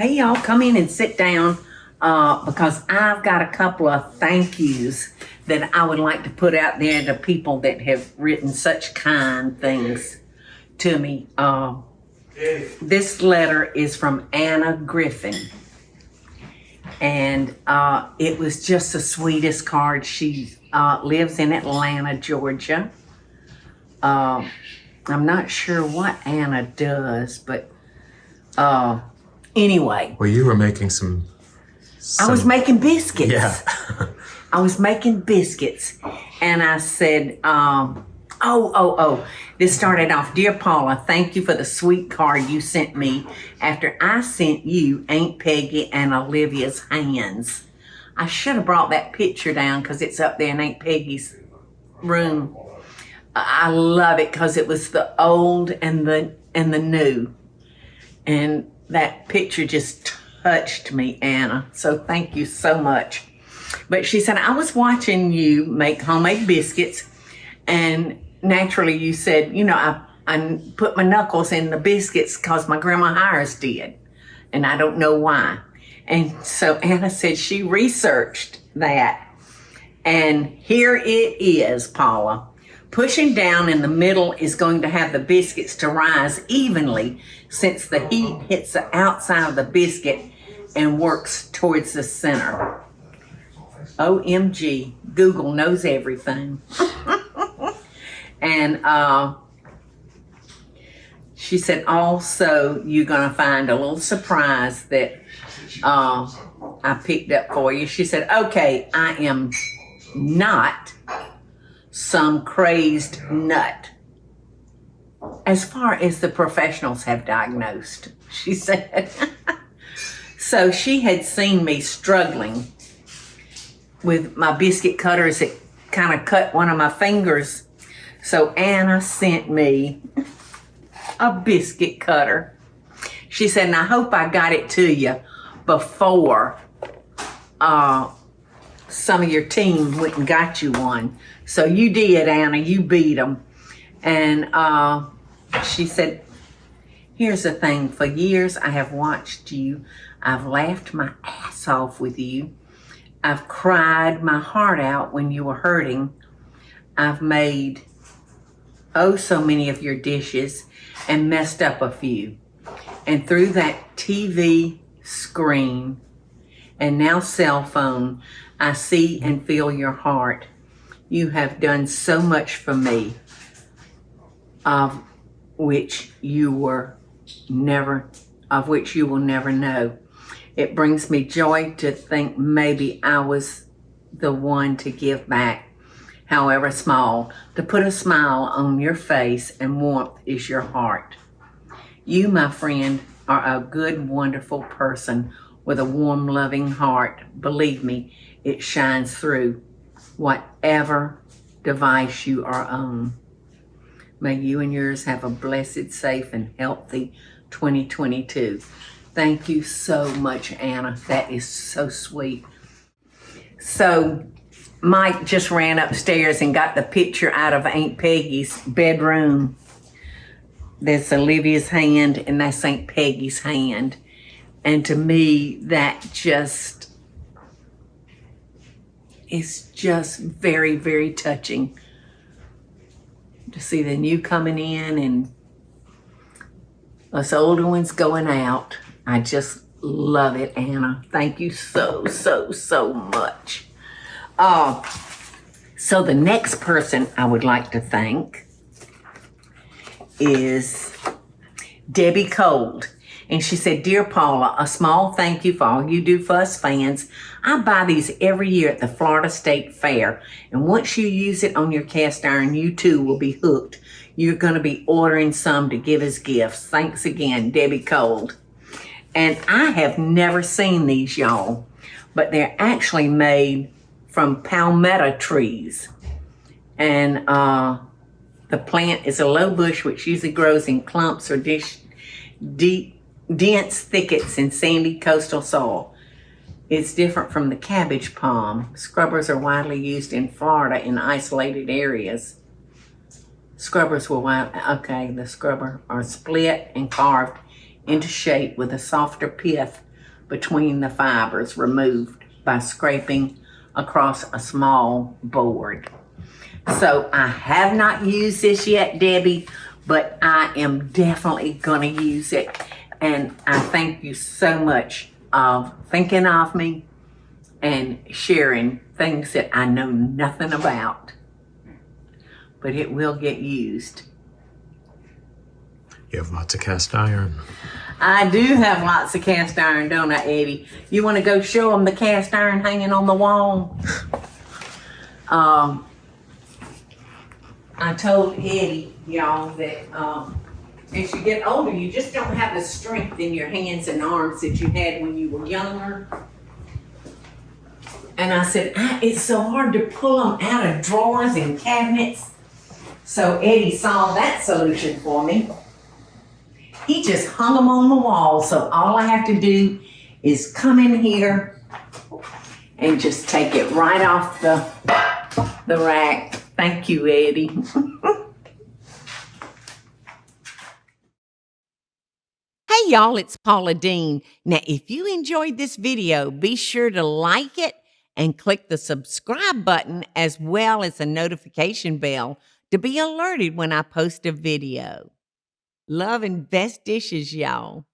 Hey, y'all, come in and sit down because I've got a couple of thank yous that I would like to put out there to people that have written such kind things to me. This letter is from Anna Griffin, and it was just the sweetest card. She lives in Atlanta, Georgia. I'm not sure what Anna does, but anyway. Well, you were making some... I was making biscuits. Yeah. I was making biscuits. And I said, this started off, Dear Paula, thank you for the sweet card you sent me after I sent you Aunt Peggy and Olivia's hands. I should have brought that picture down because it's up there in Aunt Peggy's room. I love it because it was the old and the new. And that picture just touched me, Anna. So thank you so much. But she said, I was watching you make homemade biscuits, and naturally you said, you know, I put my knuckles in the biscuits because my grandma Hires did, and I don't know why. And so Anna said she researched that, and here it is, Paula. Pushing down in the middle is going to have the biscuits to rise evenly since the heat hits the outside of the biscuit and works towards the center. OMG, Google knows everything. And she said also you're going to find a little surprise that I picked up for you. She said, okay, I am not some crazed nut, as far as the professionals have diagnosed, she said. So she had seen me struggling with my biscuit cutters that kind of cut one of my fingers. So Anna sent me a biscuit cutter. She said, and I hope I got it to you before some of your team went and got you one. So you did, Anna, you beat them. And she said, here's the thing, for years I have watched you. I've laughed my ass off with you. I've cried my heart out when you were hurting. I've made so many of your dishes and messed up a few. And through that TV screen and now cell phone, I see and feel your heart. You have done so much for me, of which you will never know. It brings me joy to think maybe I was the one to give back, however small. To put a smile on your face and warmth is your heart. You, my friend, are a good, wonderful person with a warm, loving heart. Believe me, it shines through whatever device you are on. May you and yours have a blessed, safe, and healthy 2022. Thank you so much, Anna. That is so sweet. So Mike just ran upstairs and got the picture out of Aunt Peggy's bedroom. That's Olivia's hand and that's Aunt Peggy's hand. And to me, that it's just very, very touching to see the new coming in and us older ones going out. I just love it, Anna. Thank you so, so, so much. So the next person I would like to thank is Debbie Cold. And she said, Dear Paula, a small thank you for all you do for us fans. I buy these every year at the Florida State Fair. And once you use it on your cast iron, you too will be hooked. You're going to be ordering some to give as gifts. Thanks again, Debbie Cold. And I have never seen these, y'all, but they're actually made from palmetto trees. And the plant is a low bush which usually grows in clumps or dense thickets in sandy coastal soil. It's different from the cabbage palm. Scrubbers are widely used in Florida in isolated areas. The scrubber are split and carved into shape with a softer pith between the fibers removed by scraping across a small board. So I have not used this yet, Debbie, but I am definitely going to use it. And I thank you so much of thinking of me and sharing things that I know nothing about. But it will get used. You have lots of cast iron. I do have lots of cast iron, don't I, Eddie? You want to go show them the cast iron hanging on the wall? I told Eddie, y'all, that as you get older, you just don't have the strength in your hands and arms that you had when you were younger. And I said, it's so hard to pull them out of drawers and cabinets. So Eddie saw that solution for me. He just hung them on the wall. So all I have to do is come in here and just take it right off the rack. Thank you, Eddie. Hey y'all, it's Paula Deen. Now, if you enjoyed this video, be sure to like it and click the subscribe button as well as the notification bell to be alerted when I post a video. Love and best dishes, y'all.